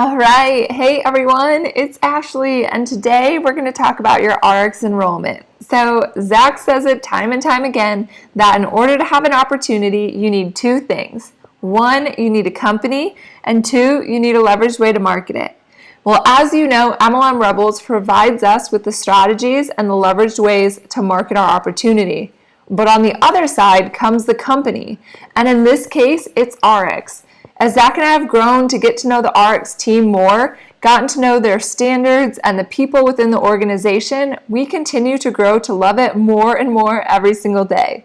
All right. Hey everyone, it's Ashley, and today we're going to talk about your ARIIX enrollment. So Zach says it time and time again that in order to have an opportunity, you need two things. One, you need a company, and two, you need a leveraged way to market it. Well, as you know, MLM Rebels provides us with the strategies and the leveraged ways to market our opportunity. But on the other side comes the company, and in this case, it's ARIIX. As Zach and I have grown to get to know the ARIIX team more, gotten to know their standards and the people within the organization, we continue to grow to love it more and more every single day.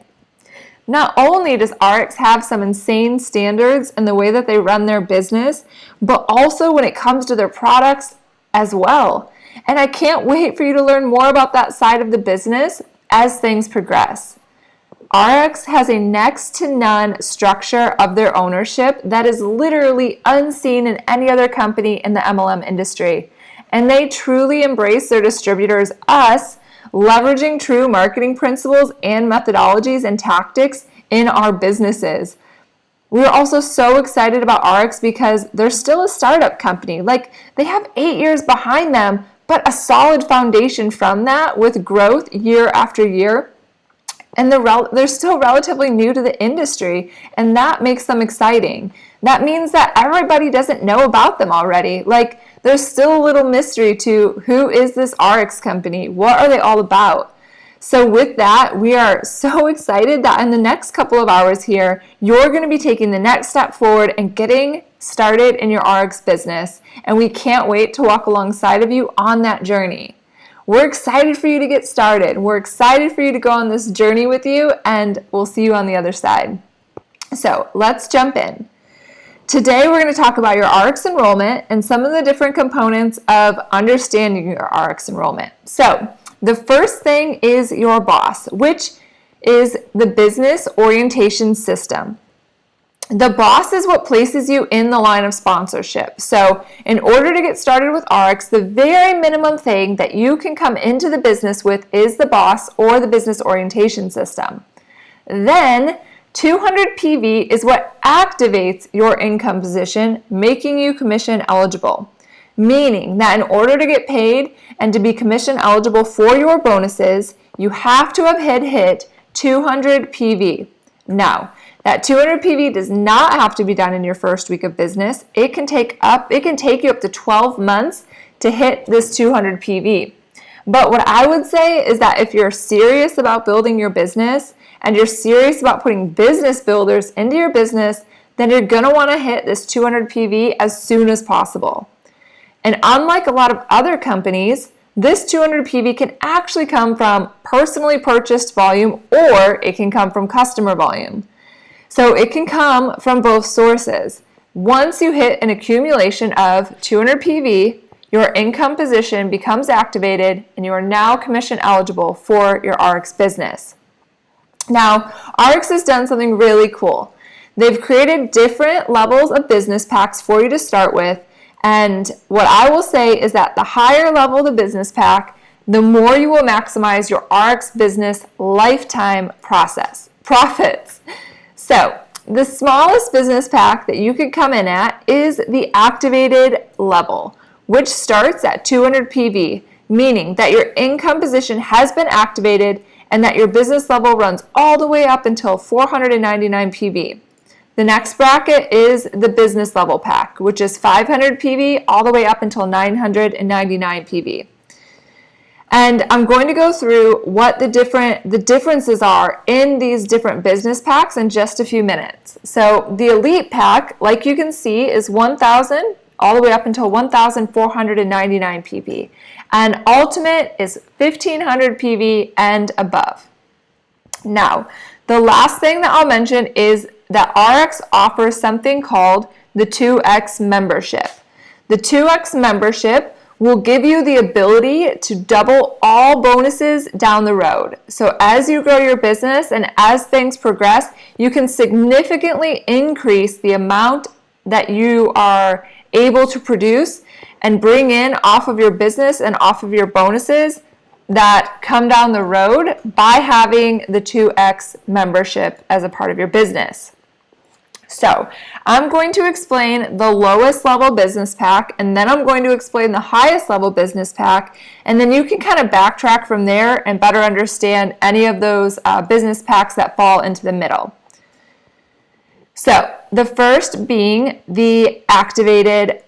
Not only does ARIIX have some insane standards in the way that they run their business, but also when it comes to their products as well. And I can't wait for you to learn more about that side of the business as things progress. ARIIX has a next to none structure of their ownership that is literally unseen in any other company in the MLM industry. And they truly embrace their distributors, us, leveraging true marketing principles and methodologies and tactics in our businesses. We're also so excited about ARIIX because they're still a startup company. They have 8 years behind them, but a solid foundation from that with growth year after year. And they're still relatively new to the industry, and that makes them exciting. That means that everybody doesn't know about them already. There's still a little mystery to who is this ARIIX company? What are they all about? So with that, we are so excited that in the next couple of hours here, you're going to be taking the next step forward and getting started in your ARIIX business. And we can't wait to walk alongside of you on that journey. We're excited for you to get started. We're excited for you to go on this journey with you, and we'll see you on the other side. So let's jump in. Today we're going to talk about your ARIIX enrollment and some of the different components of understanding your ARIIX enrollment. So the first thing is your BOSS, which is the business orientation system. The BOSS is what places you in the line of sponsorship. So in order to get started with ARIIX, the very minimum thing that you can come into the business with is the BOSS or the business orientation system. Then 200 PV is what activates your income position, making you commission eligible. Meaning that in order to get paid and to be commission eligible for your bonuses, you have to have hit 200 PV. Now, that 200 PV does not have to be done in your first week of business. It can take you up to 12 months to hit this 200 PV. But what I would say is that if you're serious about building your business and you're serious about putting business builders into your business, then you're going to want to hit this 200 PV as soon as possible. And unlike a lot of other companies, this 200 PV can actually come from personally purchased volume, or it can come from customer volume. So it can come from both sources. Once you hit an accumulation of 200 PV, your income position becomes activated and you are now commission eligible for your ARIIX business. Now, ARIIX has done something really cool. They've created different levels of business packs for you to start with. And what I will say is that the higher level the business pack, the more you will maximize your ARIIX business lifetime profits. So the smallest business pack that you could come in at is the activated level, which starts at 200 PV, meaning that your income position has been activated and that your business level runs all the way up until 499 PV. The next bracket is the business level pack, which is 500 PV all the way up until 999 PV. And I'm going to go through what the differences are in these different business packs in just a few minutes. So the elite pack, like you can see, is 1,000 all the way up until 1,499 PV. And ultimate is 1,500 PV and above. Now, the last thing that I'll mention is that ARIIX offers something called the 2X membership. The 2X membership will give you the ability to double all bonuses down the road. So as you grow your business and as things progress, you can significantly increase the amount that you are able to produce and bring in off of your business and off of your bonuses that come down the road by having the 2X membership as a part of your business. So I'm going to explain the lowest level business pack, and then I'm going to explain the highest level business pack, and then you can kind of backtrack from there and better understand any of those business packs that fall into the middle. So the first being the activated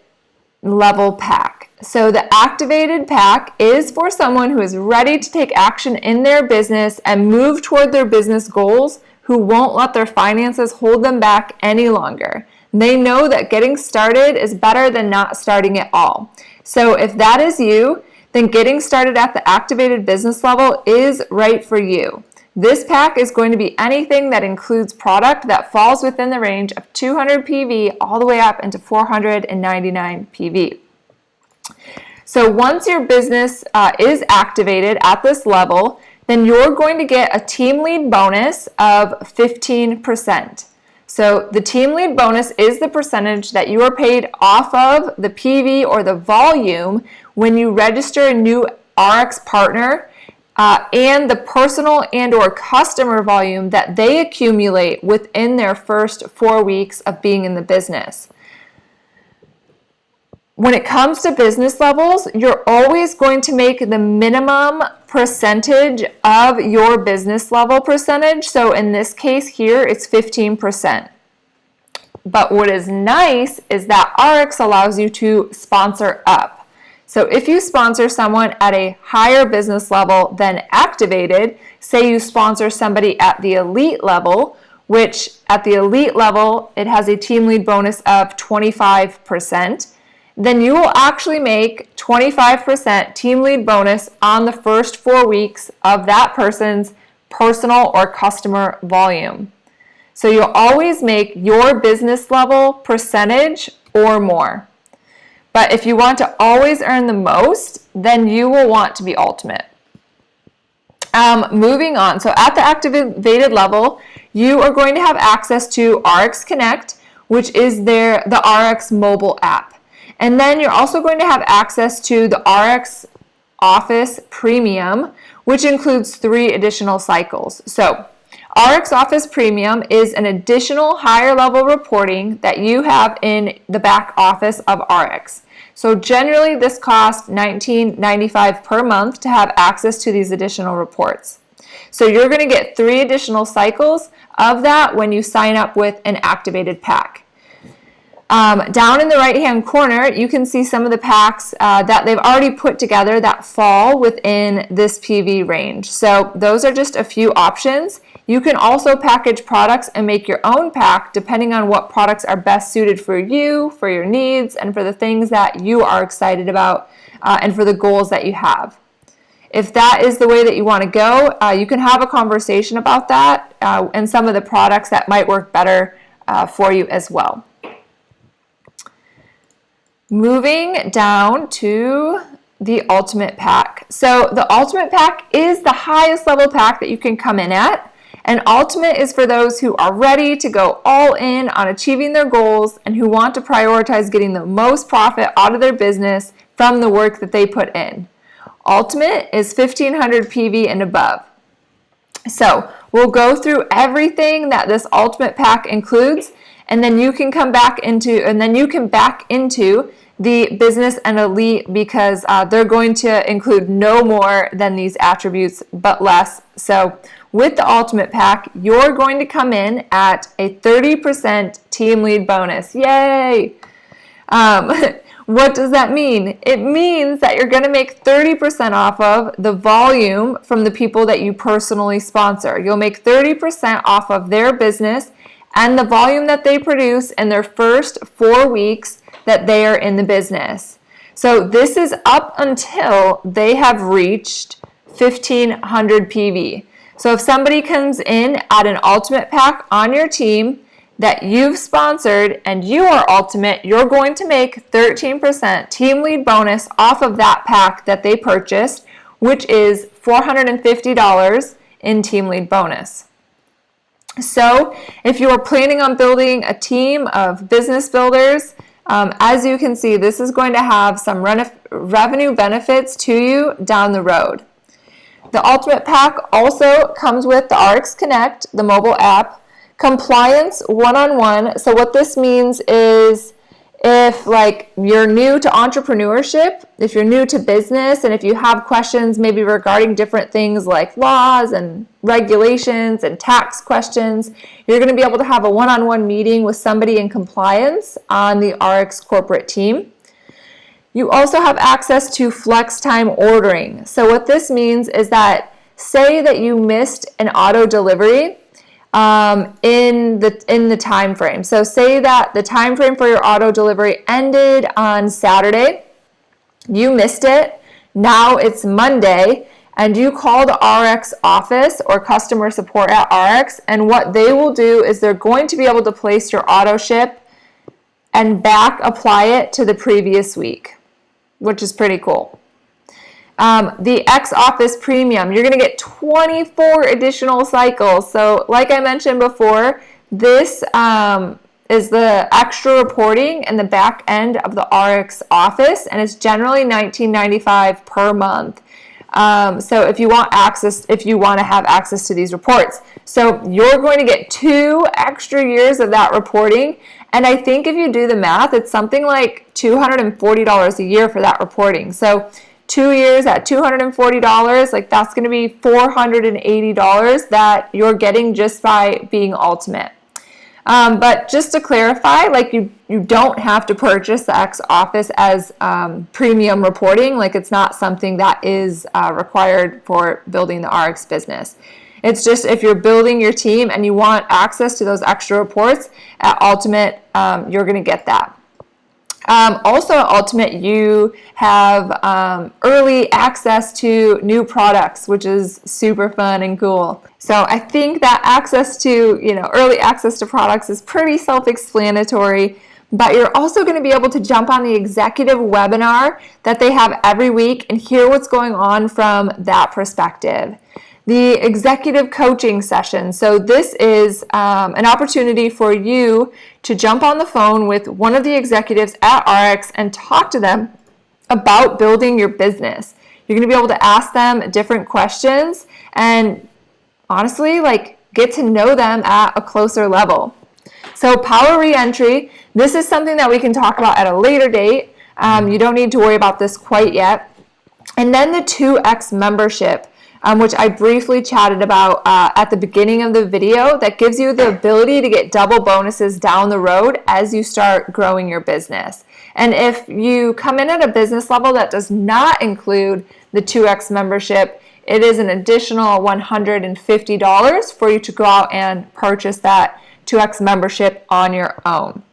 level pack. So the activated pack is for someone who is ready to take action in their business and move toward their business goals, who won't let their finances hold them back any longer. They know that getting started is better than not starting at all. So if that is you, then getting started at the activated business level is right for you. This pack is going to be anything that includes product that falls within the range of 200 PV all the way up into 499 PV. So once your business is activated at this level, then you're going to get a team lead bonus of 15%. So the team lead bonus is the percentage that you are paid off of the PV or the volume when you register a new RX partner and the personal and or customer volume that they accumulate within their first 4 weeks of being in the business. When it comes to business levels, you're always going to make the minimum percentage of your business level percentage. So in this case here, it's 15%. But what is nice is that RX allows you to sponsor up. So if you sponsor someone at a higher business level than activated, say you sponsor somebody at the elite level, which at the elite level, it has a team lead bonus of 25%. Then you will actually make 25% team lead bonus on the first 4 weeks of that person's personal or customer volume. So you'll always make your business level percentage or more. But if you want to always earn the most, then you will want to be ultimate. Moving on, so at the activated level, you are going to have access to RX Connect, which is the RX mobile app. And then you're also going to have access to the RX Office Premium, which includes 3 additional cycles. So RX Office Premium is an additional higher level reporting that you have in the back office of RX. So generally this costs $19.95 per month to have access to these additional reports. So you're going to get 3 additional cycles of that when you sign up with an activated pack. Down in the right-hand corner, you can see some of the packs that they've already put together that fall within this PV range. So those are just a few options. You can also package products and make your own pack depending on what products are best suited for you, for your needs, and for the things that you are excited about and for the goals that you have. If that is the way that you want to go, you can have a conversation about that and some of the products that might work better for you as well. Moving down to the Ultimate Pack. So the Ultimate Pack is the highest level pack that you can come in at. And Ultimate is for those who are ready to go all in on achieving their goals and who want to prioritize getting the most profit out of their business from the work that they put in. Ultimate is 1500 PV and above. So we'll go through everything that this Ultimate Pack includes, and then you can back into the business and elite because they're going to include no more than these attributes but less. So with the Ultimate Pack, you're going to come in at a 30% team lead bonus. Yay! What does that mean? It means that you're going to make 30% off of the volume from the people that you personally sponsor. You'll make 30% off of their business and the volume that they produce in their first 4 weeks that they are in the business. So this is up until they have reached 1500 PV. So if somebody comes in at an Ultimate Pack on your team that you've sponsored and you are Ultimate, you're going to make 13% team lead bonus off of that pack that they purchased, which is $450 in team lead bonus. So if you're planning on building a team of business builders, as you can see, this is going to have some revenue benefits to you down the road. The Ultimate Pack also comes with the RX Connect, the mobile app, Compliance one-on-one. So what this means is if like you're new to entrepreneurship, if you're new to business, and if you have questions maybe regarding different things like laws and regulations and tax questions, you're going to be able to have a one-on-one meeting with somebody in compliance on the ARIIX corporate team. You also have access to flex time ordering. So what this means is that say that you missed an auto delivery in the time frame. So say that the time frame for your auto delivery ended on Saturday, you missed it, now it's Monday, and you call the RRS office or customer support at RRS, and what they will do is they're going to be able to place your auto ship and back apply it to the previous week, which is pretty cool. The X Office Premium, you're going to get 24 additional cycles. So like I mentioned before, this is the extra reporting in the back end of the RRS office, and it's generally $19.95 per month. So if you want to have access to these reports. So you're going to get 2 extra years of that reporting. And I think if you do the math, it's something like $240 a year for that reporting. So 2 years at $240, like that's going to be $480 that you're getting just by being Ultimate. But just to clarify, like you don't have to purchase the X Office as premium reporting. Like it's not something that is required for building the RX business. It's just if you're building your team and you want access to those extra reports at Ultimate, you're going to get that. Also at Ultimate, you have early access to new products, which is super fun and cool. So I think that access to, early access to products is pretty self-explanatory, but you're also going to be able to jump on the executive webinar that they have every week and hear what's going on from that perspective. The executive coaching session. So this is an opportunity for you to jump on the phone with one of the executives at RX and talk to them about building your business. You're going to be able to ask them different questions and honestly, get to know them at a closer level. So power reentry, this is something that we can talk about at a later date. You don't need to worry about this quite yet. And then the 2X membership, which I briefly chatted about at the beginning of the video, that gives you the ability to get double bonuses down the road as you start growing your business. And if you come in at a business level that does not include the 2X membership, it is an additional $150 for you to go out and purchase that 2X membership on your own.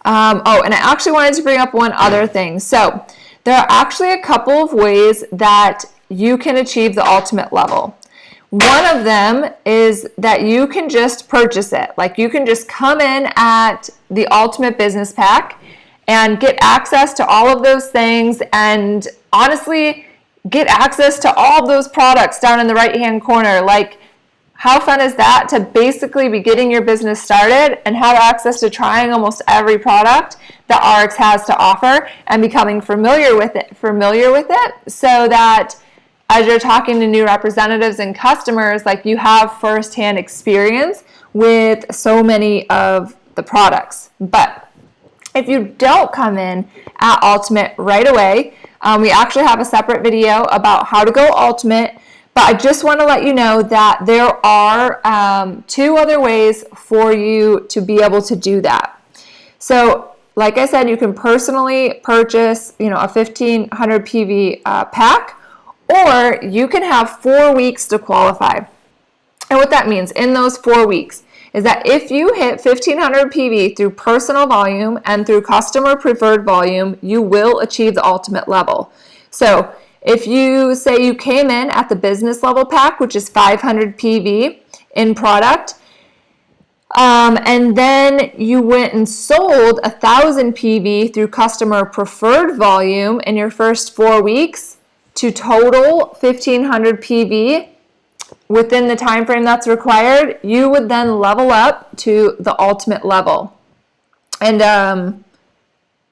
And I actually wanted to bring up one other thing. So there are actually a couple of ways that you can achieve the Ultimate level. One of them is that you can just purchase it. Like you can just come in at the Ultimate Business Pack and get access to all of those things and honestly get access to all of those products down in the right-hand corner. Like how fun is that to basically be getting your business started and have access to trying almost every product that RX has to offer and becoming familiar with it so that as you're talking to new representatives and customers, like you have firsthand experience with so many of the products. But if you don't come in at Ultimate right away, we actually have a separate video about how to go Ultimate, but I just want to let you know that there are 2 other ways for you to be able to do that. So like I said, you can personally purchase, a 1500 PV pack, or you can have 4 weeks to qualify. And what that means in those 4 weeks is that if you hit 1500 PV through personal volume and through customer preferred volume, you will achieve the Ultimate level. So if you say you came in at the business level pack, which is 500 PV in product, and then you went and sold 1000 PV through customer preferred volume in your first 4 weeks, to total 1500 PV within the time frame that's required, you would then level up to the Ultimate level. And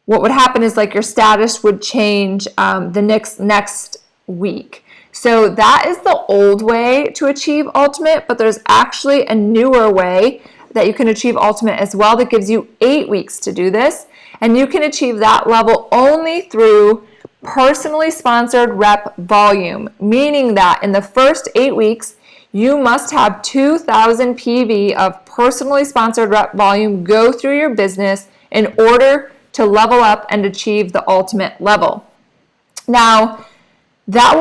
what would happen is your status would change the next week. So that is the old way to achieve ultimate, but there's actually a newer way that you can achieve ultimate as well that gives you 8 weeks to do this. And you can achieve that level only through personally sponsored rep volume, meaning that in the first 8 weeks, you must have 2,000 PV of personally sponsored rep volume go through your business in order to level up and achieve the ultimate level. Now, what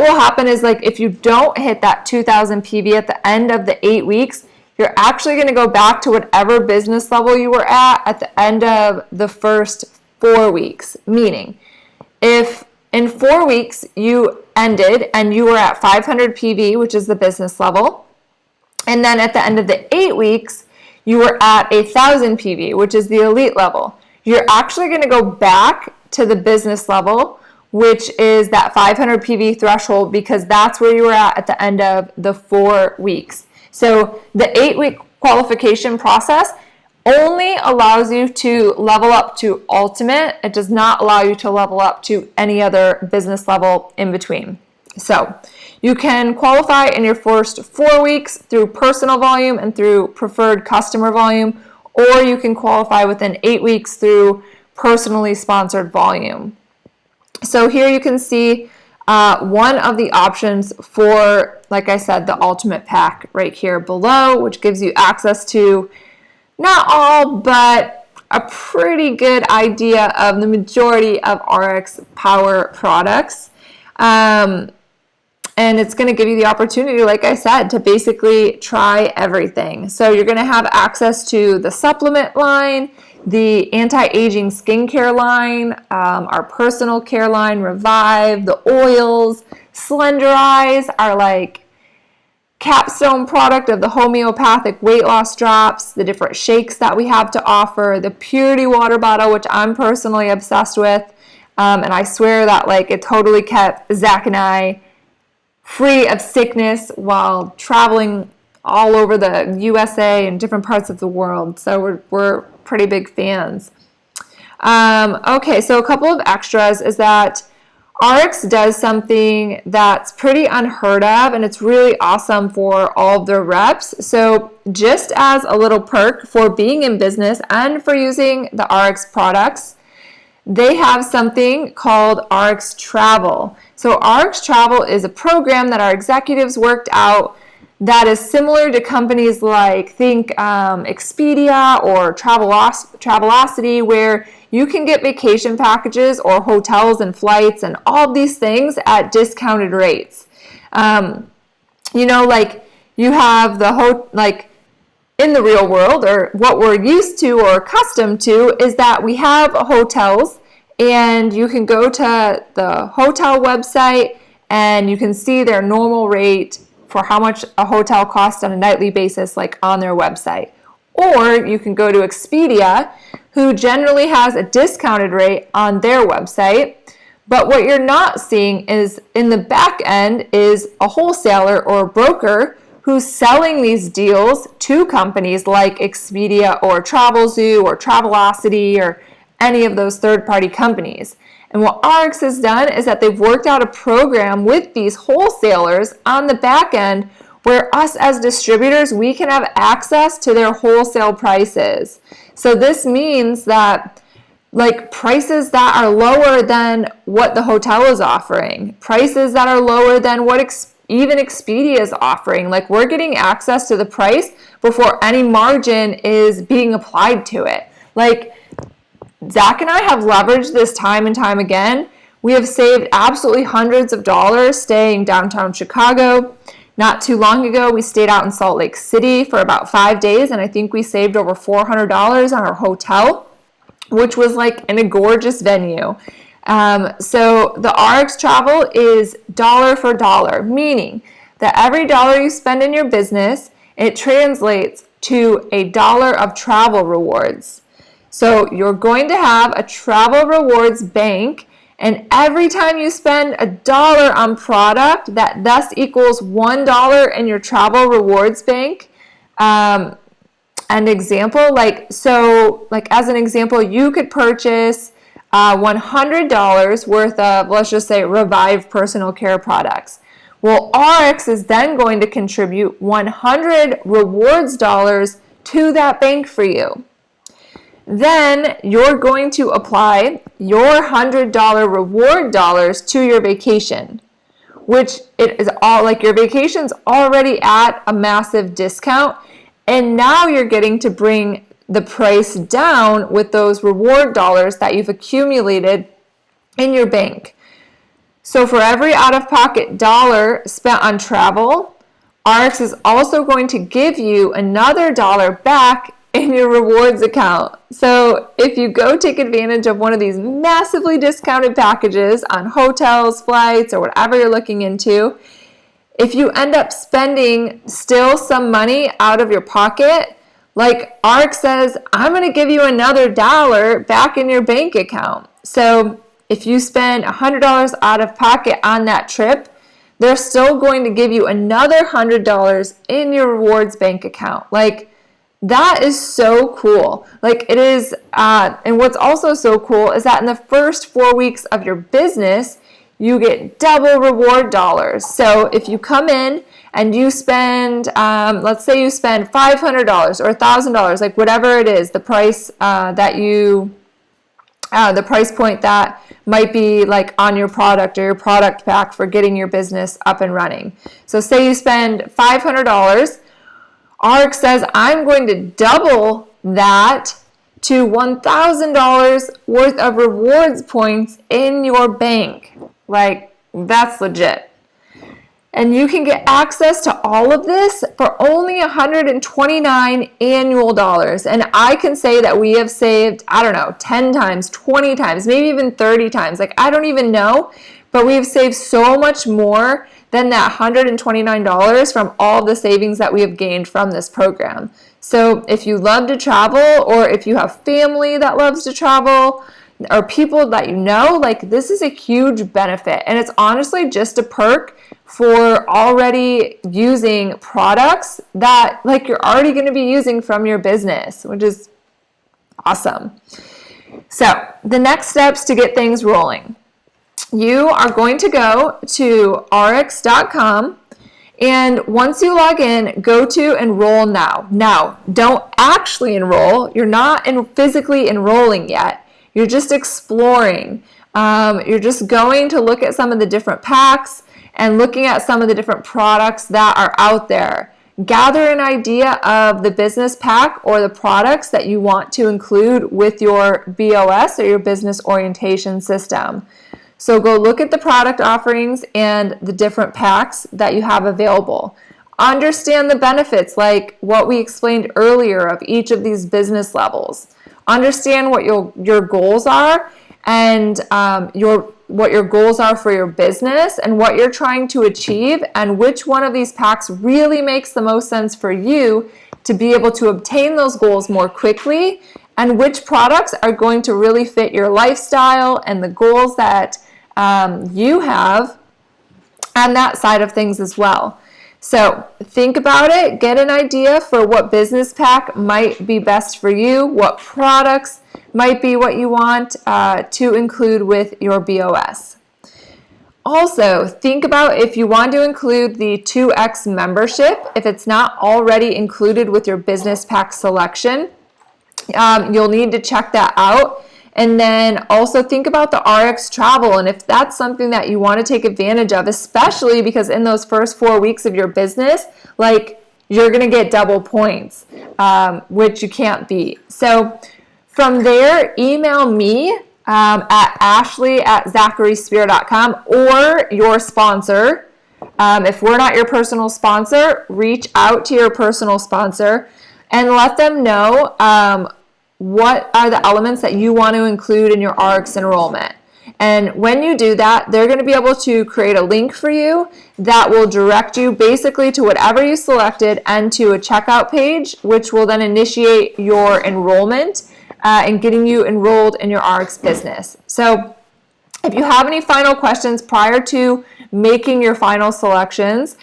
will happen is, like, if you don't hit that 2,000 PV at the end of the 8 weeks, you're actually going to go back to whatever business level you were at the end of the first 4 weeks. Meaning, if in 4 weeks you ended and you were at 500 PV, which is the business level, and then at the end of the 8 weeks, you were at 1,000 PV, which is the elite level, you're actually going to go back to the business level, which is that 500 PV threshold, because that's where you were at the end of the 4 weeks. So the 8-week qualification process only allows you to level up to ultimate. It does not allow you to level up to any other business level in between. So you can qualify in your first 4 weeks through personal volume and through preferred customer volume, or you can qualify within 8 weeks through personally sponsored volume. So here you can see one of the options for, like I said, the ultimate pack right here below, which gives you access to not all, but a pretty good idea of the majority of RRX Power products. And it's going to give you the opportunity, like I said, to basically try everything. So you're going to have access to the supplement line, the anti-aging skincare line, our personal care line, Revive, the oils, Slenderize, our like capstone product of the homeopathic weight loss drops, the different shakes that we have to offer, the purity water bottle, which I'm personally obsessed with, and I swear that like it totally kept Zach and I free of sickness while traveling all over the USA and different parts of the world. So we're pretty big fans. Okay, so a couple of extras is that ARIIX does something that's pretty unheard of, and it's really awesome for all of their reps. So just as a little perk for being in business and for using the ARIIX products, they have something called ARIIX Travel. So ARIIX Travel is a program that our executives worked out that is similar to companies like, think Expedia or Travelocity, where you can get vacation packages or hotels and flights and all of these things at discounted rates. You know, like you have like in the real world, or what we're used to or accustomed to, is that we have hotels and you can go to the hotel website and you can see their normal rate for how much a hotel costs on a nightly basis, like on their website. Or you can go to Expedia, who generally has a discounted rate on their website. But what you're not seeing is in the back end is a wholesaler or a broker who's selling these deals to companies like Expedia or Travelzoo or Travelocity or any of those third-party companies. And what ARIIX has done is that they've worked out a program with these wholesalers on the back end where us as distributors, we can have access to their wholesale prices. So this means that like prices that are lower than what the hotel is offering, prices that are lower than what even Expedia is offering, like we're getting access to the price before any margin is being applied to it. Like Zach and I have leveraged this time and time again. We have saved absolutely hundreds of dollars staying downtown Chicago. Not too long ago, we stayed out in Salt Lake City for about 5 days, and I think we saved over $400 on our hotel, which was like in a gorgeous venue. So the ARIIX Travel is dollar for dollar, meaning that every dollar you spend in your business, it translates to $1 of travel rewards. So you're going to have a travel rewards bank, and every time you spend $1 on product, that thus equals $1 in your travel rewards bank. An example, like as an example, you could purchase $100 worth of, let's just say, Revive personal care products. Well, RRIIX is then going to contribute 100 rewards dollars to that bank for you. Then you're going to apply your $100 reward dollars to your vacation, which it is all like your vacation's already at a massive discount, and now you're getting to bring the price down with those reward dollars that you've accumulated in your bank. So for every out-of-pocket dollar spent on travel, RRIIX is also going to give you another dollar back in your rewards account. So if you go take advantage of one of these massively discounted packages on hotels, flights, or whatever you're looking into, if you end up spending still some money out of your pocket, like RRIIX says, I'm going to give you another dollar back in your bank account. So if you spend $100 out of pocket on that trip, they're still going to give you another $100 in your rewards bank account. Like, that is so cool. Like, it is, and what's also so cool is that in the first 4 weeks of your business, you get double reward dollars. So if you come in and you spend, let's say you spend $500 or $1,000, like whatever it is, the price the price point that might be like on your product or your product pack for getting your business up and running. So say you spend $500, RRIIX says, I'm going to double that to $1,000 worth of rewards points in your bank. Like, that's legit. And you can get access to all of this for only $129 annual dollars. And I can say that we have saved, I don't know, 10 times, 20 times, maybe even 30 times. Like, I don't even know, but we've saved so much more than that $129 from all the savings that we have gained from this program. So if you love to travel, or if you have family that loves to travel, or people that you know, like, this is a huge benefit. And it's honestly just a perk for already using products that, like, you're already going to be using from your business, which is awesome. So the next steps to get things rolling. You are going to go to RRIIX.com, and once you log in, go to enroll now. Now, don't actually enroll. You're not physically enrolling yet. You're just exploring. You're just going to look at some of the different packs and looking at some of the different products that are out there. Gather an idea of the business pack or the products that you want to include with your BOS or your business orientation system. So go look at the product offerings and the different packs that you have available. Understand the benefits, like what we explained earlier, of each of these business levels. Understand what your goals are, and what your goals are for your business and what you're trying to achieve, and which one of these packs really makes the most sense for you to be able to obtain those goals more quickly, and which products are going to really fit your lifestyle and the goals that you have on that side of things as well. So think about it, get an idea for what business pack might be best for you, what products might be what you want to include with your BOS. Also, think about if you want to include the 2X membership, if it's not already included with your business pack selection, you'll need to check that out. And then also think about the RRIIX travel, and if that's something that you want to take advantage of, especially because in those first 4 weeks of your business, like, you're going to get double points, which you can't beat. So from there, email me at ashley@zacharysphere.com, or your sponsor. If we're not your personal sponsor, reach out to your personal sponsor and let them know what are the elements that you want to include in your RRIIX enrollment. And when you do that, they're going to be able to create a link for you that will direct you basically to whatever you selected and to a checkout page, which will then initiate your enrollment and getting you enrolled in your RRIIX business. So if you have any final questions prior to making your final selections,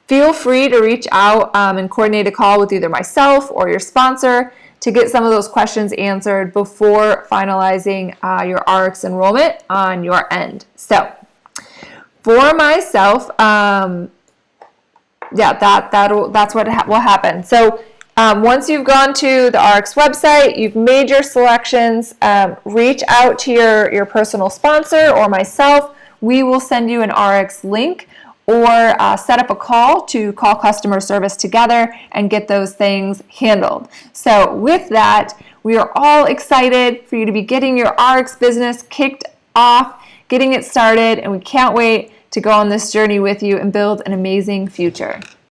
feel free to reach out and coordinate a call with either myself or your sponsor. to get some of those questions answered before finalizing your ARIIX enrollment on your end. So for myself, that's what will happen. So once you've gone to the ARIIX website, you've made your selections, reach out to your personal sponsor or myself. We will send you an ARIIX link or set up a call to call customer service together and get those things handled. So with that, we are all excited for you to be getting your ARIIX business kicked off, getting it started, and we can't wait to go on this journey with you and build an amazing future.